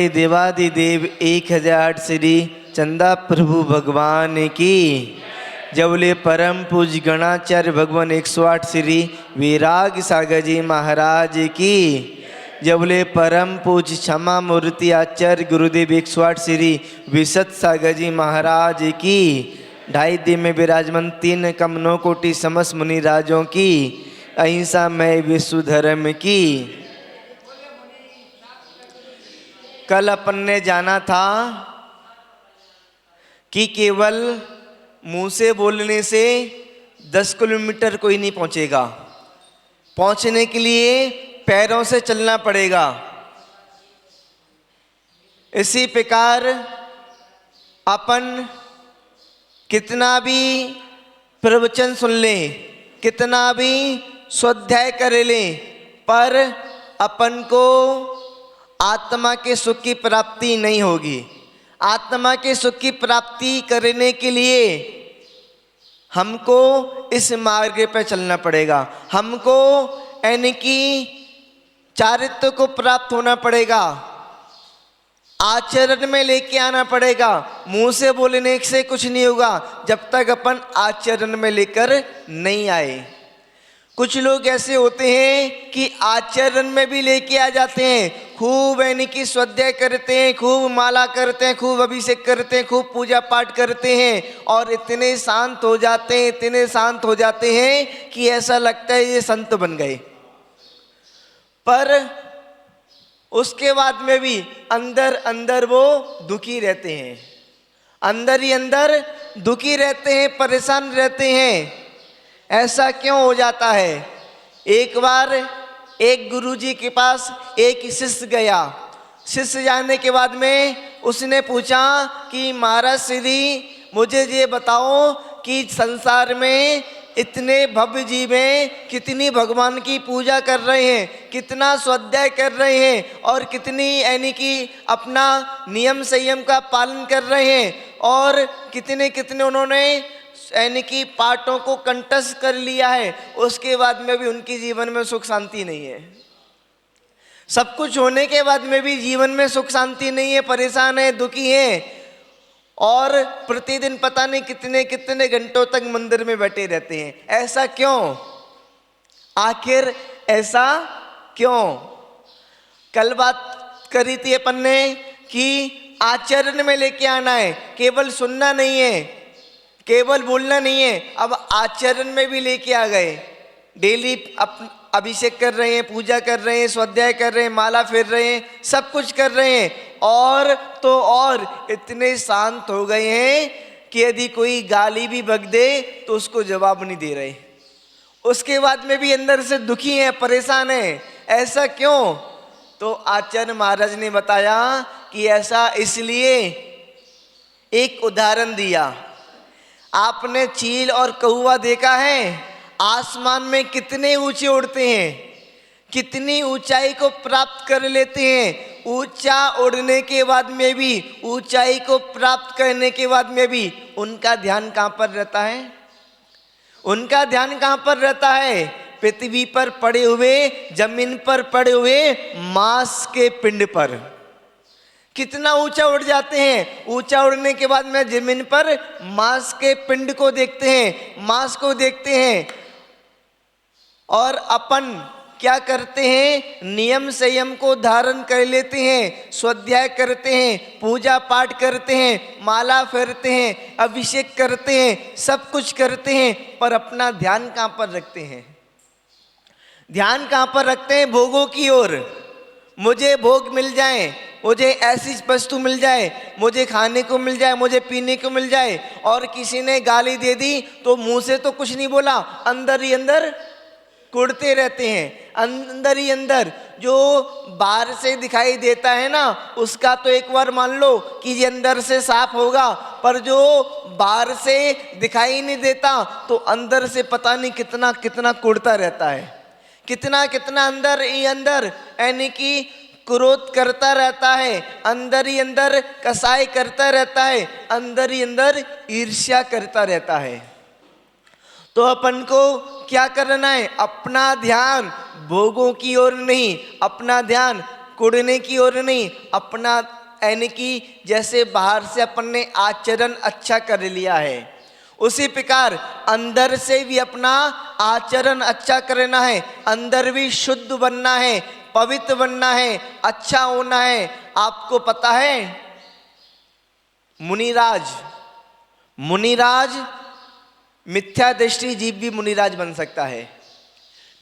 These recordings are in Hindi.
देवादिदेव 1000 श्री चंदा प्रभु भगवान की। जबले परम पूज गणाचार्य भगवान 108 श्री विराग सागर जी महाराज की। जबले परम पूज क्षमा मूर्ति आचार्य गुरुदेव 108 श्री विशद सागर जी महाराज की। 2.5 दिन में विराजमान 3 कमनों कोटि समस्त मुनि राजों की। अहिंसा में विश्व धर्म की। कल अपन ने जाना था कि केवल मुंह से बोलने से 10 किलोमीटर कोई नहीं पहुंचेगा, पहुंचने के लिए पैरों से चलना पड़ेगा। इसी प्रकार अपन कितना भी प्रवचन सुन लें, कितना भी स्वाध्याय कर लें, पर अपन को आत्मा के सुख की प्राप्ति नहीं होगी। आत्मा के सुख की प्राप्ति करने के लिए हमको इस मार्ग पर चलना पड़ेगा। हमको यानी कि चारित्र्य को प्राप्त होना पड़ेगा, आचरण में लेके आना पड़ेगा। मुंह से बोलने से कुछ नहीं होगा जब तक अपन आचरण में लेकर नहीं आए। कुछ लोग ऐसे होते हैं कि आचरण में भी लेके आ जाते हैं, खूब यानी कि स्वाध्याय करते हैं, खूब माला करते हैं, खूब अभिषेक करते हैं, खूब पूजा पाठ करते हैं और इतने शांत हो जाते हैं, इतने शांत हो जाते हैं कि ऐसा लगता है ये संत बन गए। पर उसके बाद में भी अंदर अंदर वो दुखी रहते हैं, अंदर ही अंदर दुखी रहते हैं, परेशान रहते हैं। ऐसा क्यों हो जाता है? एक बार एक गुरुजी के पास एक शिष्य गया। शिष्य जाने के बाद में उसने पूछा कि महाराज श्री मुझे ये बताओ कि संसार में इतने भव्य जीव हैं, कितनी भगवान की पूजा कर रहे हैं, कितना स्वाध्याय कर रहे हैं और कितनी यानी कि अपना नियम संयम का पालन कर रहे हैं और कितने कितने उन्होंने यानी कि पाठों को कंठस्थ कर लिया है, उसके बाद में भी उनकी जीवन में सुख शांति नहीं है। सब कुछ होने के बाद में भी जीवन में सुख शांति नहीं है, परेशान है, दुखी है और प्रतिदिन पता नहीं कितने कितने घंटों तक मंदिर में बैठे रहते हैं। ऐसा क्यों? आखिर ऐसा क्यों? कल बात करी थी अपन ने कि आचरण में लेके आना है, केवल सुनना नहीं है, केवल बोलना नहीं है, अब आचरण में भी लेके आ गए। डेली अभिषेक कर रहे हैं, पूजा कर रहे हैं, स्वाध्याय कर रहे हैं, माला फेर रहे हैं, सब कुछ कर रहे हैं और तो और इतने शांत हो गए हैं कि यदि कोई गाली भी बक दे तो उसको जवाब नहीं दे रहे। उसके बाद में भी अंदर से दुखी हैं, परेशान हैं। ऐसा क्यों? तो आचार्य महाराज ने बताया कि ऐसा इसलिए। एक उदाहरण दिया। आपने चील और कौवा देखा है? आसमान में कितने ऊंचे उड़ते हैं, कितनी ऊंचाई को प्राप्त कर लेते हैं। ऊंचा उड़ने के बाद में भी, ऊंचाई को प्राप्त करने के बाद में भी उनका ध्यान कहाँ पर रहता है? उनका ध्यान कहाँ पर रहता है? पृथ्वी पर पड़े हुए, जमीन पर पड़े हुए मांस के पिंड पर। कितना ऊंचा उड़ जाते हैं। ऊंचा उड़ने के बाद में जमीन पर मांस के पिंड को देखते हैं, मांस को देखते हैं। और अपन क्या करते हैं? नियम संयम को धारण कर लेते हैं, स्वाध्याय करते हैं, पूजा पाठ करते हैं, माला फेरते हैं, अभिषेक करते हैं, सब कुछ करते हैं, पर अपना ध्यान कहाँ पर रखते हैं? ध्यान कहाँ पर रखते हैं? भोगों की ओर। मुझे भोग मिल जाए, मुझे ऐसी वस्तु मिल जाए, मुझे खाने को मिल जाए, मुझे पीने को मिल जाए। और किसी ने गाली दे दी तो मुंह से तो कुछ नहीं बोला, अंदर ही अंदर कुड़ते रहते हैं। अंदर ही अंदर जो बाहर से दिखाई देता है ना, उसका तो एक बार मान लो कि ये अंदर से साफ होगा, पर जो बाहर से दिखाई नहीं देता तो अंदर से पता नहीं कितना कितना कुड़ता रहता है, कितना कितना अंदर ही अंदर यानी कि क्रोध करता रहता है, अंदर ही अंदर कसाई करता रहता है, अंदर ही अंदर ईर्ष्या करता रहता है। तो अपन को क्या करना है? अपना ध्यान भोगों की ओर नहीं, अपना ध्यान कुड़ने की ओर नहीं, अपना यानी कि जैसे बाहर से अपन ने आचरण अच्छा कर लिया है, उसी प्रकार अंदर से भी अपना आचरण अच्छा करना है, अंदर भी शुद्ध बनना है, पवित्र बनना है, अच्छा होना है। आपको पता है मुनिराज मिथ्या दृष्टि जीव भी मुनिराज बन सकता है,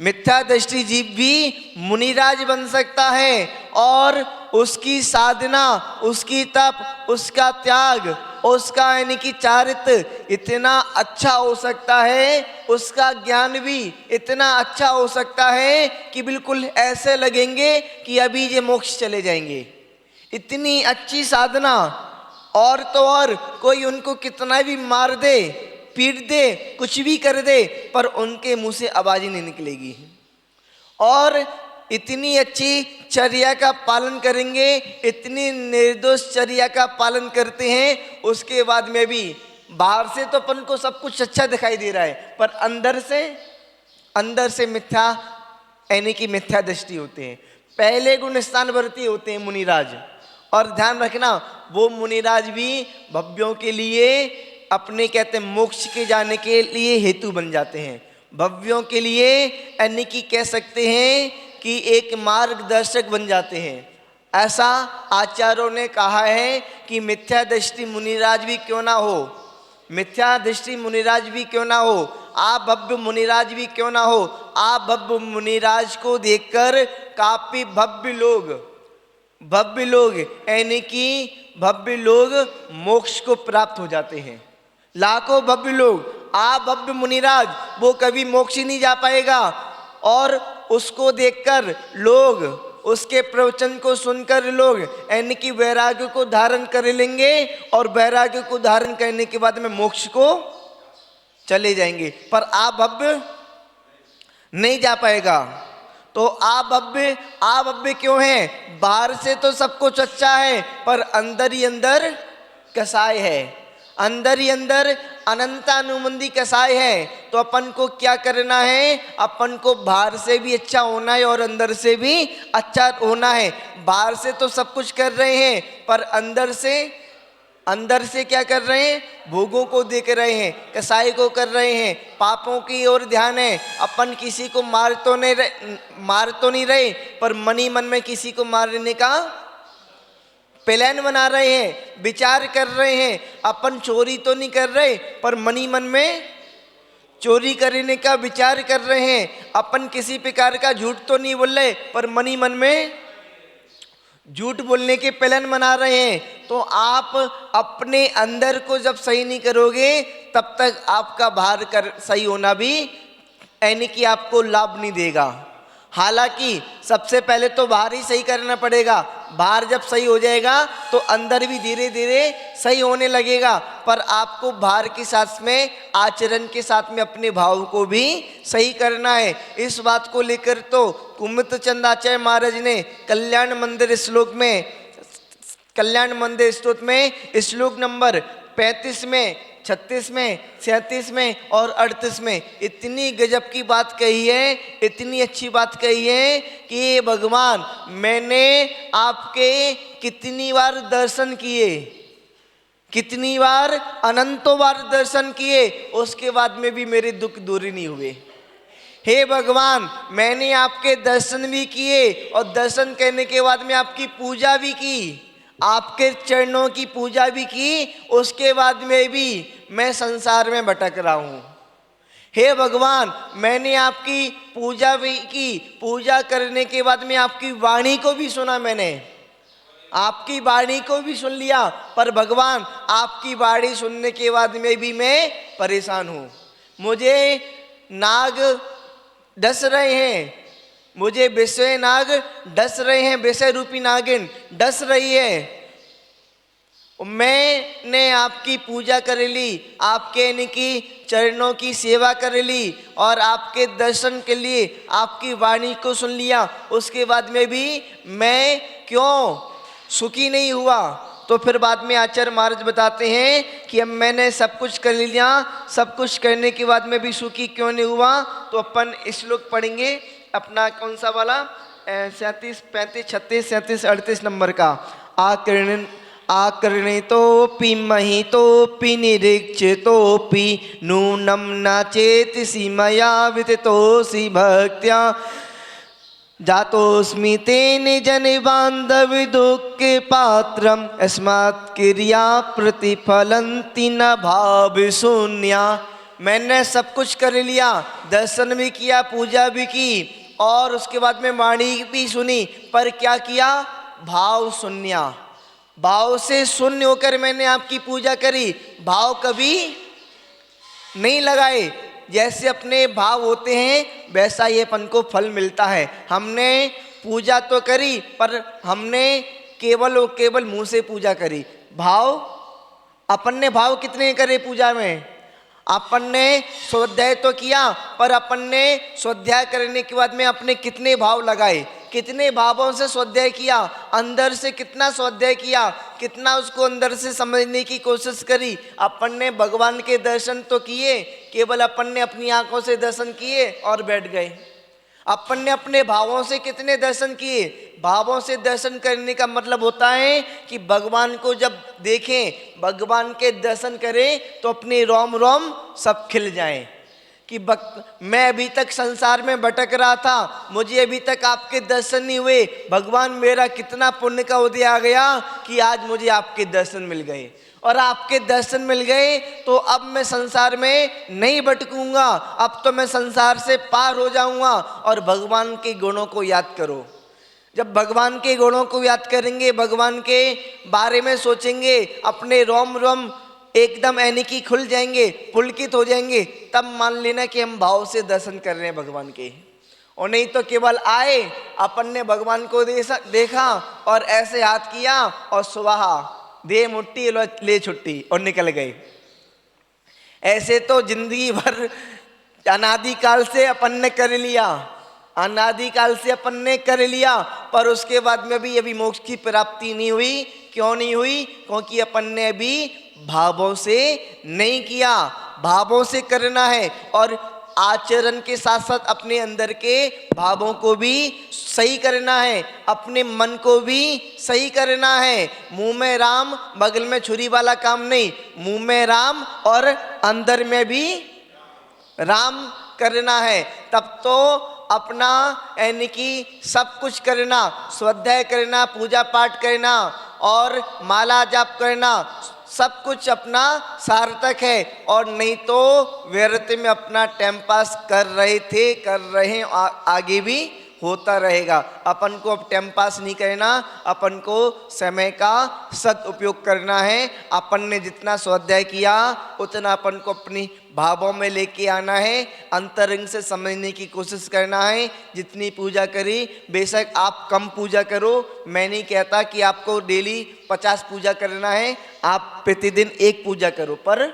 मिथ्या दृष्टि जीव भी मुनिराज बन सकता है। और उसकी साधना, उसकी तप, उसका त्याग, उसका यानी कि चारित्र इतना अच्छा हो सकता है, उसका ज्ञान भी इतना अच्छा हो सकता है कि बिल्कुल ऐसे लगेंगे कि अभी ये मोक्ष चले जाएंगे। इतनी अच्छी साधना। और तो और कोई उनको कितना भी मार दे, पीट दे, कुछ भी कर दे, पर उनके मुंह से आवाज ही नहीं निकलेगी। और इतनी अच्छी चर्या का पालन करेंगे, इतनी निर्दोष चर्या का पालन करते हैं, उसके बाद में भी बाहर से तो अपन को सब कुछ अच्छा दिखाई दे रहा है, पर अंदर से मिथ्या यानी कि मिथ्या दृष्टि होते हैं। पहले गुण स्थान वर्ती होते हैं मुनिराज। और ध्यान रखना, वो मुनिराज भी भव्यों के लिए अपने कहते हैं मोक्ष के जाने के लिए हेतु बन जाते हैं, भव्यों के लिए यानी कि कह सकते हैं कि एक मार्गदर्शक बन जाते हैं। ऐसा आचार्यों ने कहा है कि मिथ्या दृष्टि मुनिराज भी क्यों ना हो, मिथ्या दृष्टि मुनिराज भी क्यों ना हो, आप भव्य मुनिराज भी क्यों ना हो, आप भव्य मुनिराज को देखकर काफी भव्य लोग यानी कि भव्य लोग मोक्ष को प्राप्त हो जाते हैं। लाखों भव्य लोग, आप भव्य मुनिराज, वो कभी मोक्ष ही नहीं जा पाएगा। और उसको देखकर लोग, उसके प्रवचन को सुनकर लोग यानी कि वैराग्य को धारण कर लेंगे, और वैराग्य को धारण करने के बाद में मोक्ष को चले जाएंगे। पर आप भव्य नहीं जा पाएगा। तो आप भव्य क्यों हैं? बाहर से तो सब कुछ अच्छा है, पर अंदर ही अंदर कसाय है, अंदर ही अंदर अनंतानुबंधी कसाय है। तो अपन को क्या करना है? अपन को बाहर से भी अच्छा होना है और अंदर से भी अच्छा होना है। बाहर से तो सब कुछ कर रहे हैं, पर अंदर से क्या कर रहे हैं? भोगों को देख रहे हैं, कसाई को कर रहे हैं, पापों की ओर ध्यान है। अपन किसी को मार तो नहीं रहे, पर मन ही मन में किसी को मारने का प्लान बना रहे हैं, विचार कर रहे हैं। अपन चोरी तो नहीं कर रहे, पर मन ही मन में चोरी करने का विचार कर रहे हैं। अपन किसी प्रकार का झूठ तो नहीं बोल रहे, पर मन ही मन में झूठ बोलने के प्लान बना रहे हैं। तो आप अपने अंदर को जब सही नहीं करोगे, तब तक आपका बाहर कर सही होना भी यानी कि आपको लाभ नहीं देगा। हालांकि सबसे पहले तो बाहर ही सही करना पड़ेगा। बाहर जब सही हो जाएगा तो अंदर भी धीरे धीरे सही होने लगेगा। पर आपको बाहर के साथ में, आचरण के साथ में अपने भाव को भी सही करना है। इस बात को लेकर तो कुमुद चंद आचार्य महाराज ने कल्याण मंदिर स्तोत्र में श्लोक नंबर 35 में, 36 में, 37 में और 38 में इतनी गजब की बात कही है, इतनी अच्छी बात कही है कि भगवान, मैंने आपके कितनी बार दर्शन किए, कितनी बार, अनंतों बार दर्शन किए, उसके बाद में भी मेरे दुख दूर नहीं हुए। हे भगवान, मैंने आपके दर्शन भी किए और दर्शन करने के बाद में आपकी पूजा भी की, आपके चरणों की पूजा भी की, उसके बाद में भी मैं संसार में भटक रहा हूँ। हे भगवान, मैंने आपकी पूजा भी की, पूजा करने के बाद में आपकी वाणी को भी सुना, मैंने आपकी वाणी को भी सुन लिया, पर भगवान आपकी वाणी सुनने के बाद में भी मैं परेशान हूँ। मुझे नाग डस रहे हैं, मुझे विषय नाग डस रहे हैं, विषय रूपी नागिन डस रही है। मैंने आपकी पूजा कर ली, आपके यानी कि चरणों की सेवा कर ली और आपके दर्शन के लिए आपकी वाणी को सुन लिया, उसके बाद में भी मैं क्यों सुखी नहीं हुआ? तो फिर बाद में आचार्य महाराज बताते हैं कि अब मैंने सब कुछ कर लिया, सब कुछ करने के बाद में भी सुखी क्यों नहीं हुआ? तो अपन श्लोक पढ़ेंगे अपना कौन सा वाला, 37, 35, 36, 37, 38 नंबर का। आकृणितोऽपि महितोऽपि निरीक्षितोऽपि नूनं न चेतसि मया विदितोऽसि भक्त्या जातोऽस्मि तेन जनबान्धव दुःखे पात्रम् अस्मात् क्रिया प्रतिफलन्ति न भाव शून्या। मैंने सब कुछ कर लिया, दर्शन भी किया, पूजा भी की और उसके बाद में वाणी भी सुनी, पर क्या किया? भाव शून्य। भाव से शून्य होकर मैंने आपकी पूजा करी, भाव कभी नहीं लगाए। जैसे अपने भाव होते हैं वैसा ये अपन को फल मिलता है। हमने पूजा तो करी पर हमने केवल और केवल मुंह से पूजा करी। भाव, अपन ने भाव कितने करे पूजा में? अपन ने स्वाध्याय तो किया पर अपन ने स्वाध्याय करने के बाद में अपने कितने भाव लगाए, कितने भावों से स्वाध्याय किया, अंदर से कितना स्वाध्याय किया, कितना उसको अंदर से समझने की कोशिश करी। अपन ने भगवान के दर्शन तो किए, केवल अपन ने अपनी आंखों से दर्शन किए और बैठ गए। अपन ने अपने भावों से कितने दर्शन किए? भावों से दर्शन करने का मतलब होता है कि भगवान को जब देखें, भगवान के दर्शन करें तो अपने रोम रोम सब खिल जाएं कि मैं अभी तक संसार में भटक रहा था, मुझे अभी तक आपके दर्शन नहीं हुए, भगवान मेरा कितना पुण्य का उदय आ गया कि आज मुझे आपके दर्शन मिल गए। और आपके दर्शन मिल गए तो अब मैं संसार में नहीं भटकूंगा, अब तो मैं संसार से पार हो जाऊंगा। और भगवान के गुणों को याद करो। जब भगवान के गुणों को याद करेंगे, भगवान के बारे में सोचेंगे, अपने रोम रोम एकदम यानी कि खुल जाएंगे, पुलकित हो जाएंगे, तब मान लेना कि हम भाव से दर्शन कर रहे हैं भगवान के। और नहीं तो केवल आए, अपन ने भगवान को देखा और ऐसे हाथ किया और सुबह दे मुट्ठी ले छुट्टी और निकल गए। ऐसे तो जिंदगी भर अनादिकाल से अपन ने कर लिया, अनादिकाल से अपन ने कर लिया, पर उसके बाद में भी अभी मोक्ष की प्राप्ति नहीं हुई। क्यों नहीं हुई? क्योंकि अपन ने अभी भावों से नहीं किया। भावों से करना है और आचरण के साथ साथ अपने अंदर के भावों को भी सही करना है, अपने मन को भी सही करना है। मुंह में राम बगल में छुरी वाला काम नहीं, मुंह में राम और अंदर में भी राम करना है। तब तो अपना यानी कि सब कुछ करना, स्वाध्याय करना, पूजा पाठ करना और माला जाप करना, सब कुछ अपना सार्थक है। और नहीं तो व्यर्थ में अपना टाइम पास कर रहे थे, कर रहे हैं, आगे भी होता रहेगा। अपन को अब टाइम पास नहीं करना, अपन को समय का सदुपयोग करना है। अपन ने जितना स्वाध्याय किया उतना अपन को अपनी भावों में लेके आना है, अंतरंग से समझने की कोशिश करना है। जितनी पूजा करी, बेशक आप कम पूजा करो, मैं नहीं कहता कि आपको डेली 50 पूजा करना है, आप प्रतिदिन 1 पूजा करो, पर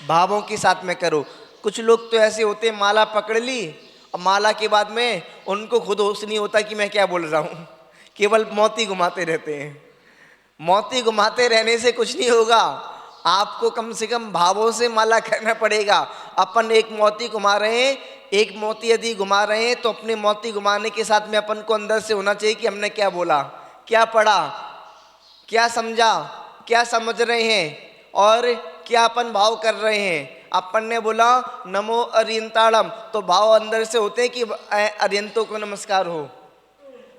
भावों के साथ में करो। कुछ लोग तो ऐसे होते, माला पकड़ ली और माला के बाद में उनको खुद होश नहीं होता कि मैं क्या बोल रहा हूँ, केवल मोती घुमाते रहते हैं। मोती घुमाते रहने से कुछ नहीं होगा, आपको कम से कम भावों से माला करना पड़ेगा। अपन एक मोती घुमा रहे हैं, एक मोती यदि घुमा रहे हैं तो अपने मोती घुमाने के साथ में अपन को अंदर से होना चाहिए कि हमने क्या बोला, क्या पढ़ा, क्या समझा, क्या समझ रहे हैं और क्या अपन भाव कर रहे हैं। अपन ने बोला नमो अरियंताड़म, तो भाव अंदर से होते हैं कि अरियंतों को नमस्कार हो।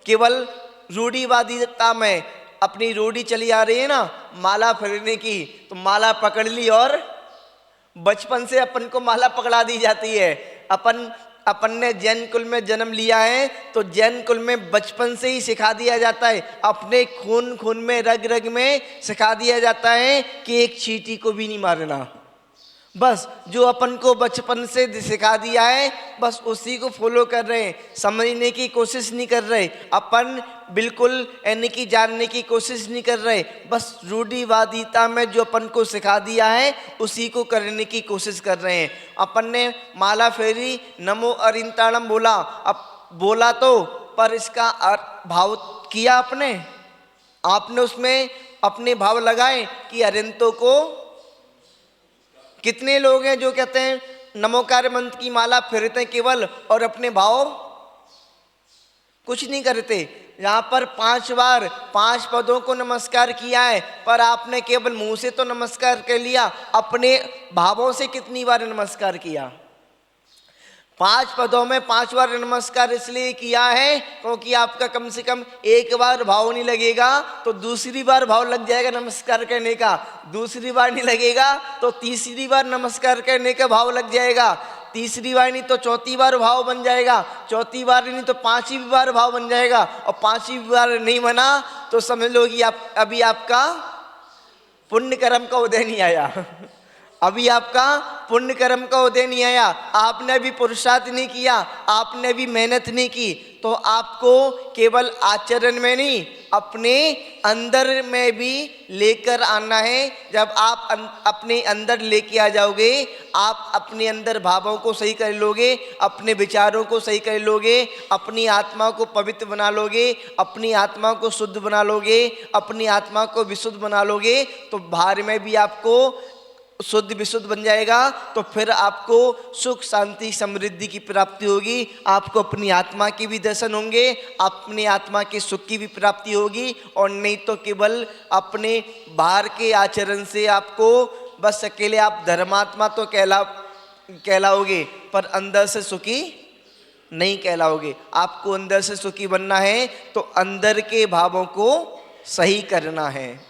केवल रूढ़िवादिता में अपनी रूढ़ी चली आ रही है ना माला फेरने की, तो माला पकड़ ली और बचपन से अपन को माला पकड़ा दी जाती है। अपन ने जैन कुल में जन्म लिया है तो जैन कुल में बचपन से ही सिखा दिया जाता है, अपने खून खून में रग रग में सिखा दिया जाता है कि एक चींटी को भी नहीं मारना। बस जो अपन को बचपन से सिखा दिया है बस उसी को फॉलो कर रहे हैं, समझने की कोशिश नहीं कर रहे अपन, बिल्कुल यानी कि जानने की कोशिश नहीं कर रहे, बस रूढ़िवादिता में जो अपन को सिखा दिया है उसी को करने की कोशिश कर रहे हैं। अपन ने माला फेरी, नमो अरिंताणम बोला, अब बोला तो पर इसका भाव किया आपने उसमें अपने भाव लगाए कि अरिंतों को। कितने लोग हैं जो कहते हैं नमोकार मंत्र की माला फेरते हैं केवल और अपने भाव कुछ नहीं करते। यहाँ पर 5 बार 5 पदों को नमस्कार किया है, पर आपने केवल मुंह से तो नमस्कार कर लिया, अपने भावों से कितनी बार नमस्कार किया? 5 पदों में 5 बार नमस्कार इसलिए किया है क्योंकि आपका कम से कम एक बार भाव नहीं लगेगा तो दूसरी बार भाव लग जाएगा नमस्कार करने का, दूसरी बार नहीं लगेगा तो तीसरी बार नमस्कार करने का भाव लग जाएगा, तीसरी बार नहीं तो चौथी बार भाव बन जाएगा, चौथी बार नहीं तो 5वीं बार भाव बन जाएगा, और 5वीं बार नहीं बना तो समझ लो कि आप अभी आपका पुण्य कर्म का उदय नहीं आया। अभी आपका पुण्य कर्म का उदय नहीं आया, आपने भी पुरुषार्थ नहीं किया, आपने भी मेहनत नहीं की। तो आपको केवल आचरण में नहीं, अपने अंदर में भी लेकर आना है। जब आप अपने अंदर लेके आ जाओगे, आप अपने अंदर भावों को सही कर लोगे, अपने विचारों को सही कर लोगे, अपनी आत्मा को पवित्र बना लोगे, अपनी आत्मा को शुद्ध बना लोगे, अपनी आत्मा को विशुद्ध बना लोगे, तो बाहर में भी आपको शुद्ध विशुद्ध बन जाएगा। तो फिर आपको सुख शांति समृद्धि की प्राप्ति होगी, आपको अपनी आत्मा के भी दर्शन होंगे, अपनी आत्मा के सुख की भी प्राप्ति होगी। और नहीं तो केवल अपने बाहर के आचरण से आपको बस अकेले आप धर्मात्मा तो कहलाओगे, पर अंदर से सुखी नहीं कहलाओगे। आपको अंदर से सुखी बनना है तो अंदर के भावों को सही करना है।